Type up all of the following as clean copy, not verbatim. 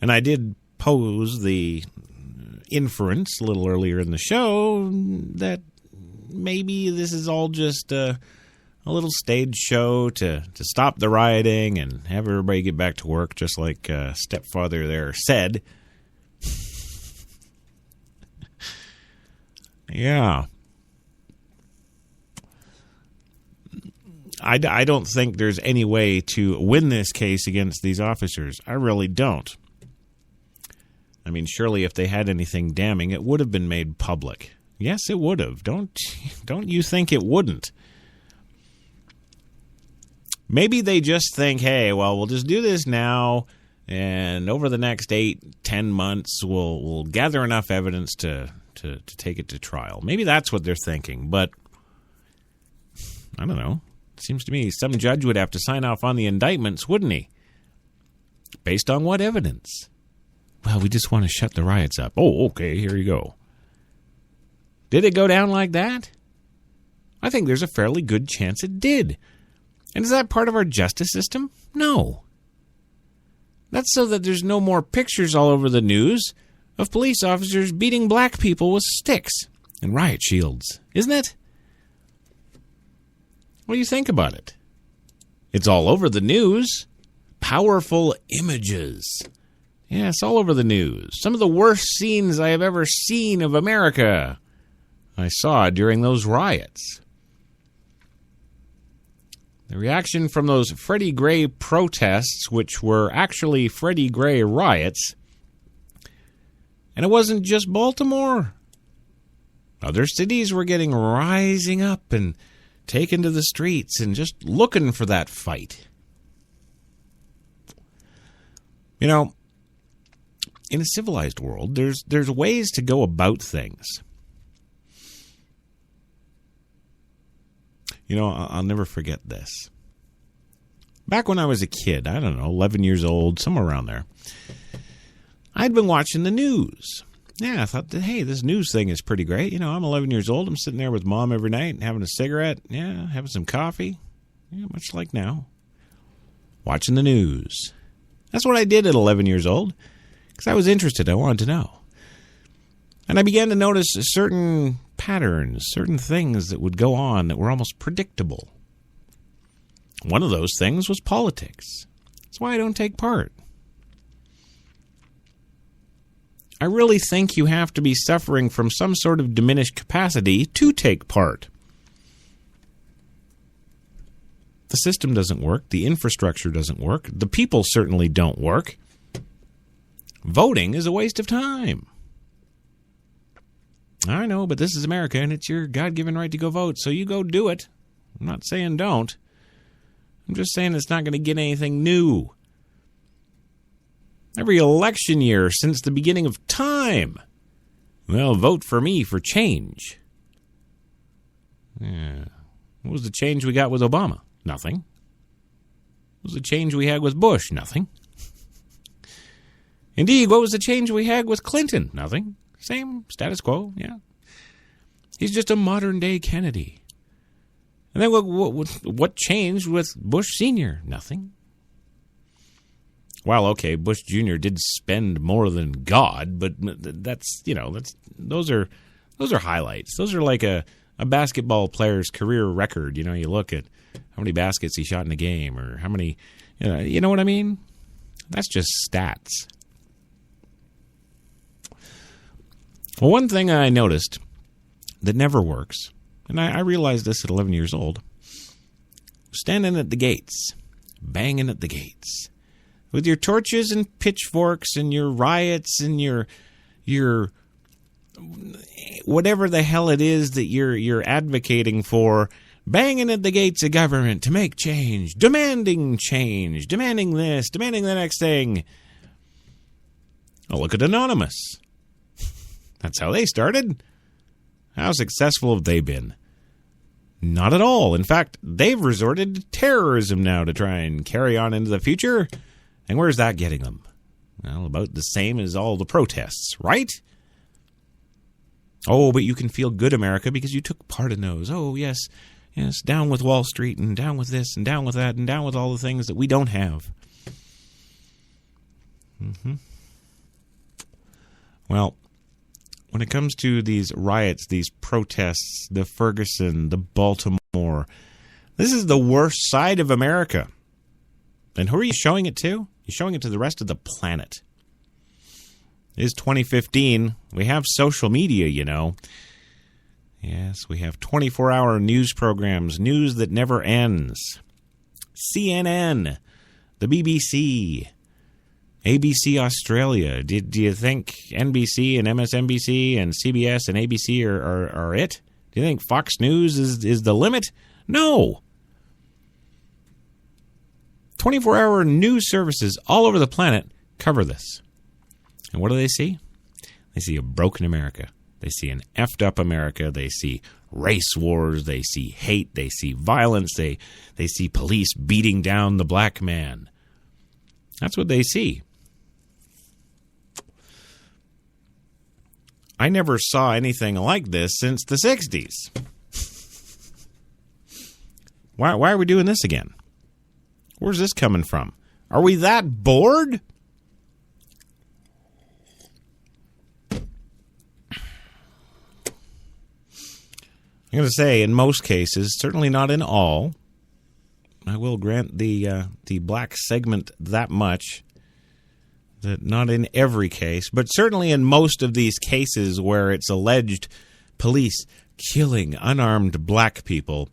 And I did pose the inference a little earlier in the show that maybe this is all just a little stage show to stop the rioting and have everybody get back to work, just like Stepfather there said. Yeah. I don't think there's any way to win this case against these officers. I really don't. I mean, surely if they had anything damning, it would have been made public. Yes, it would have. Don't you think it wouldn't? Maybe they just think, hey, well, we'll just do this now, and over the next 8-10 months, we'll gather enough evidence to take it to trial. Maybe that's what they're thinking, but I don't know. It seems to me some judge would have to sign off on the indictments, wouldn't he? Based on what evidence? Well, we just want to shut the riots up. Oh, okay, here you go. Did it go down like that? I think there's a fairly good chance it did. And is that part of our justice system? No. That's so that there's no more pictures all over the news of police officers beating black people with sticks and riot shields, isn't it? What do you think about it? It's all over the news. Powerful images. Yeah, it's all over the news. Some of the worst scenes I have ever seen of America I saw during those riots. The reaction from those Freddie Gray protests, which were actually Freddie Gray riots, and it wasn't just Baltimore. Other cities were rising up and taken to the streets and just looking for that fight. You know, in a civilized world, there's ways to go about things. You know, I'll never forget this. Back when I was a kid, I don't know, 11 years old, somewhere around there, I'd been watching the news. Yeah, I thought, hey, this news thing is pretty great. You know, I'm 11 years old. I'm sitting there with Mom every night having a cigarette. Yeah, having some coffee. Yeah, much like now. Watching the news. That's what I did at 11 years old because I was interested. I wanted to know. And I began to notice certain patterns, certain things that would go on that were almost predictable. One of those things was politics. That's why I don't take part. I really think you have to be suffering from some sort of diminished capacity to take part. The system doesn't work. The infrastructure doesn't work. The people certainly don't work. Voting is a waste of time. I know, but this is America, and it's your God-given right to go vote, so you go do it. I'm not saying don't. I'm just saying it's not going to get anything new. Every election year since the beginning of time, well, vote for me for change. Yeah. What was the change we got with Obama? Nothing. What was the change we had with Bush? Nothing. Indeed, what was the change we had with Clinton? Nothing. Same status quo, yeah. He's just a modern-day Kennedy. And then what changed with Bush Sr.? Nothing. Well, okay, Bush Jr. did spend more than God, but those are highlights. Those are like a basketball player's career record. You know, you look at how many baskets he shot in a game or how many, you know what I mean? That's just stats. Well, one thing I noticed that never works, and I realized this at 11 years old, standing at the gates, banging at the gates, with your torches and pitchforks and your riots and your whatever the hell it is that you're advocating for, banging at the gates of government to make change, demanding this, demanding the next thing. Oh, look at Anonymous. That's how they started. How successful have they been? Not at all. In fact, they've resorted to terrorism now to try and carry on into the future. And where's that getting them? Well, about the same as all the protests, right? Oh, but you can feel good, America, because you took part in those. Oh, yes, down with Wall Street and down with this and down with that and down with all the things that we don't have. Well, when it comes to these riots, these protests, the Ferguson, the Baltimore, this is the worst side of America. And who are you showing it to? You're showing it to the rest of the planet. It is 2015. We have social media, you know. Yes, we have 24-hour news programs, news that never ends. CNN, the BBC, ABC Australia. Do you think NBC and MSNBC and CBS and ABC are it? Do you think Fox News is the limit? No. 24-hour news services all over the planet cover this. And what do they see? They see a broken America. They see an effed up America. They see race wars. They see hate. They see violence. They see police beating down the black man. That's what they see. I never saw anything like this since the 60s. Why are we doing this again? Where's this coming from? Are we that bored? I'm going to say, in most cases, certainly not in all. I will grant the black segment that much, that not in every case, but certainly in most of these cases where it's alleged police killing unarmed black people,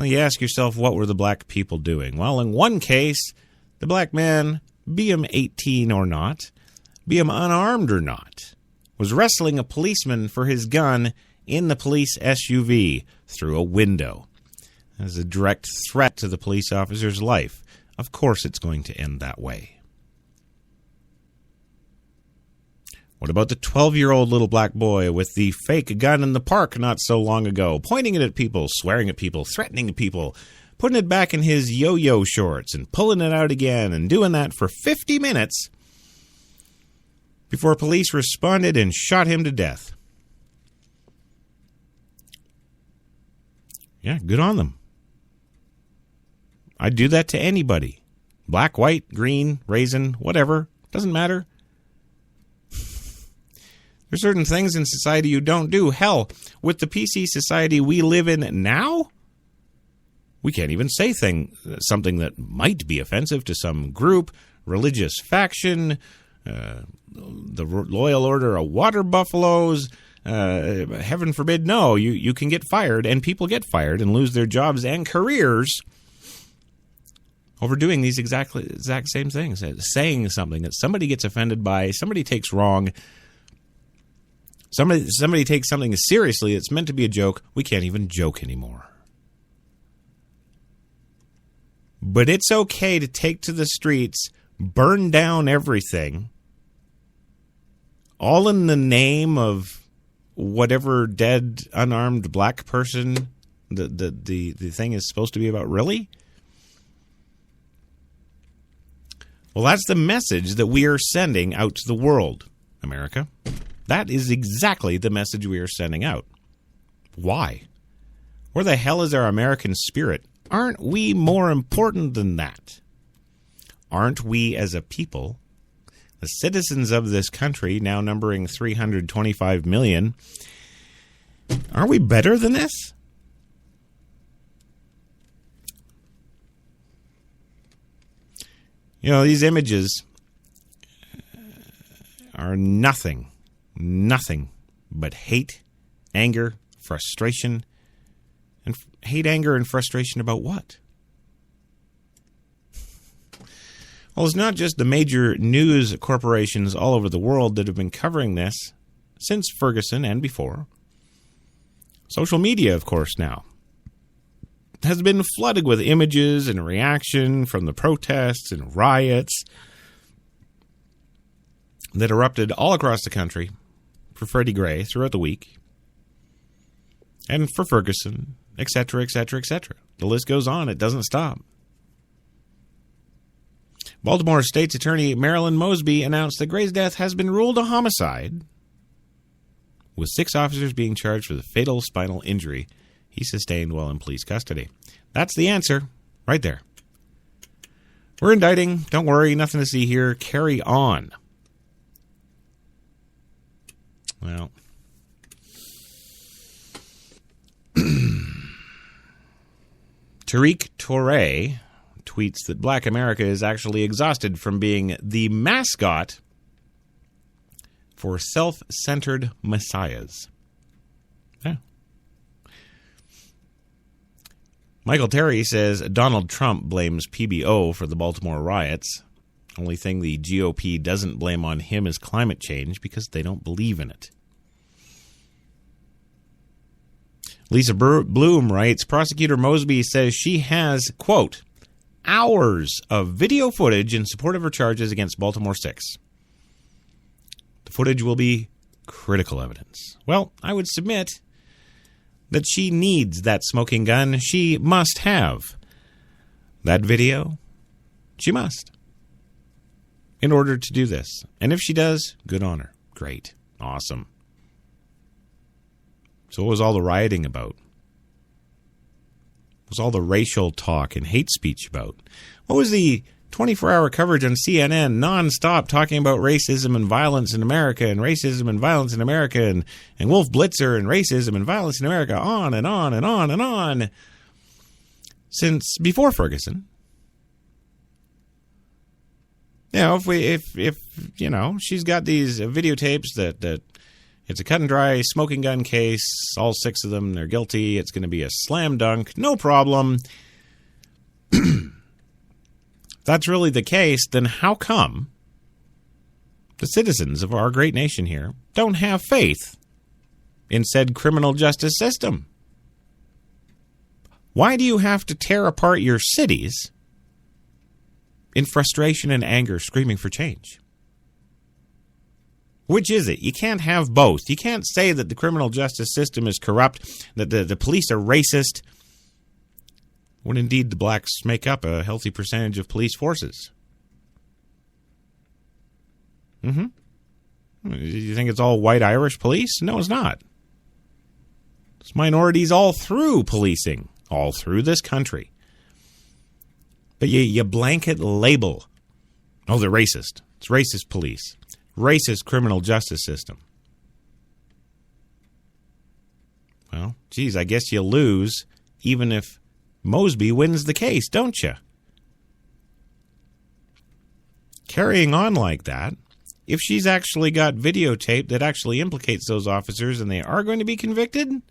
you ask yourself, what were the black people doing? Well, in one case, the black man, be him 18 or not, be him unarmed or not, was wrestling a policeman for his gun in the police SUV through a window as a direct threat to the police officer's life. Of course it's going to end that way. What about the 12-year-old little black boy with the fake gun in the park not so long ago, pointing it at people, swearing at people, threatening people, putting it back in his yo-yo shorts and pulling it out again and doing that for 50 minutes before police responded and shot him to death? Yeah, good on them. I'd do that to anybody. Black, white, green, raisin, whatever. Doesn't matter. There's certain things in society you don't do. Hell, with the PC society we live in now, we can't even say something that might be offensive to some group, religious faction, the Loyal Order of Water Buffaloes. Heaven forbid, no, you can get fired, and people get fired and lose their jobs and careers over doing these exact same things, saying something that somebody gets offended by, somebody takes wrong, somebody takes something seriously. It's meant to be a joke. We can't even joke anymore. But it's okay to take to the streets, burn down everything, all in the name of whatever dead, unarmed black person the thing is supposed to be about. Really? Well, that's the message that we are sending out to the world, America. That is exactly the message we are sending out. Why? Where the hell is our American spirit? Aren't we more important than that? Aren't we as a people, the citizens of this country, now numbering 325 million, aren't we better than this? You know, these images are nothing but hate, anger, frustration, and hate, anger, and frustration about what? Well, it's not just the major news corporations all over the world that have been covering this since Ferguson and before. Social media, of course, now has been flooded with images and reaction from the protests and riots that erupted all across the country for Freddie Gray throughout the week, and for Ferguson, etc., etc., etc. The list goes on. It doesn't stop. Baltimore State's Attorney Marilyn Mosby announced that Gray's death has been ruled a homicide, with 6 officers being charged for the fatal spinal injury he sustained while in police custody. That's the answer, right there. We're indicting. Don't worry, nothing to see here. Carry on. Well, Tariq Touré tweets that Black America is actually exhausted from being the mascot for self-centered messiahs. Yeah. Michael Terry says Donald Trump blames PBO for the Baltimore riots. Only thing the GOP doesn't blame on him is climate change because they don't believe in it. Lisa Bloom writes, Prosecutor Mosby says she has, quote, hours of video footage in support of her charges against Baltimore 6. The footage will be critical evidence. Well, I would submit that she needs that smoking gun. She must have that video. She must. In order to do this. And if she does, good on her. Great. Awesome. So what was all the rioting about? What was all the racial talk and hate speech about? What was the 24-hour coverage on CNN nonstop talking about racism and violence in America and racism and violence in America and Wolf Blitzer and racism and violence in America, on and on and on and on, since before Ferguson? You know, if you know, she's got these videotapes that it's a cut and dry smoking gun case, all 6 of them, they're guilty, it's going to be a slam dunk, no problem. If that's really the case, then how come the citizens of our great nation here don't have faith in said criminal justice system? Why do you have to tear apart your cities in frustration and anger, screaming for change? Which is it? You can't have both. You can't say that the criminal justice system is corrupt, that the police are racist, when indeed the blacks make up a healthy percentage of police forces. You think it's all white Irish police? No, it's not. It's minorities all through policing, all through this country. But you blanket label. Oh, they're racist. It's racist police. Racist criminal justice system. Well, geez, I guess you lose even if Mosby wins the case, don't you? Carrying on like that, if she's actually got videotape that actually implicates those officers and they are going to be convicted,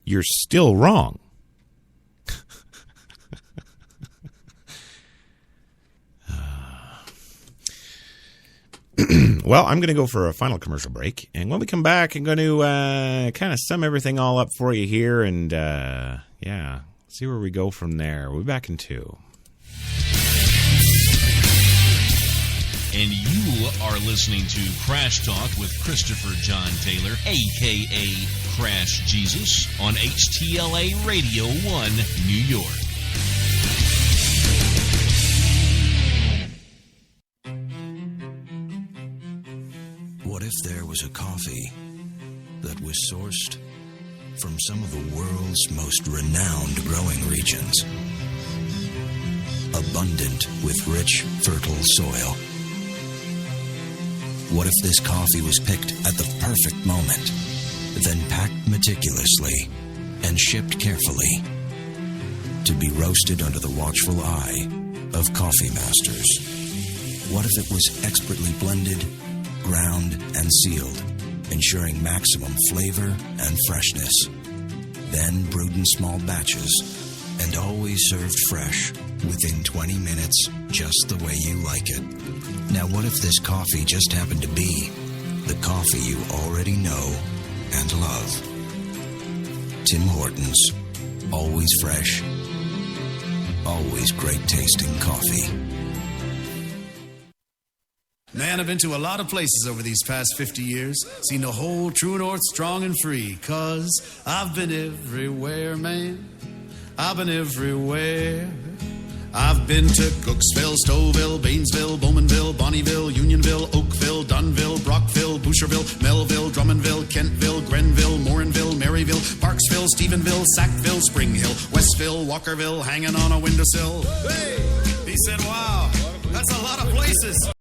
you're still wrong. Well, I'm going to go for a final commercial break. And when we come back, I'm going to kind of sum everything all up for you here and, see where we go from there. We'll be back in 2. And you are listening to Crash Talk with Christopher John Taylor, a.k.a. Crash Jesus, on HTLA Radio 1, New York. What if there was a coffee that was sourced from some of the world's most renowned growing regions, abundant with rich, fertile soil? What if this coffee was picked at the perfect moment, then packed meticulously and shipped carefully to be roasted under the watchful eye of coffee masters? What if it was expertly blended, ground, and sealed, ensuring maximum flavor and freshness, then brewed in small batches and always served fresh within 20 minutes, just the way you like it? Now, what if this coffee just happened to be the coffee you already know and love? Tim Hortons. Always fresh, always great tasting coffee. Man, I've been to a lot of places over these past 50 years. Seen the whole true north strong and free. 'Cause I've been everywhere, man. I've been everywhere. I've been to Cooksville, Stouffville, Baynesville, Bowmanville, Bonneville, Unionville, Oakville, Dunville, Brockville, Boucherville, Melville, Drummondville, Kentville, Grenville, Morinville, Maryville, Parksville, Stephenville, Sackville, Spring Hill, Westville, Walkerville, hanging on a windowsill. Hey! He said, wow, that's a lot of places.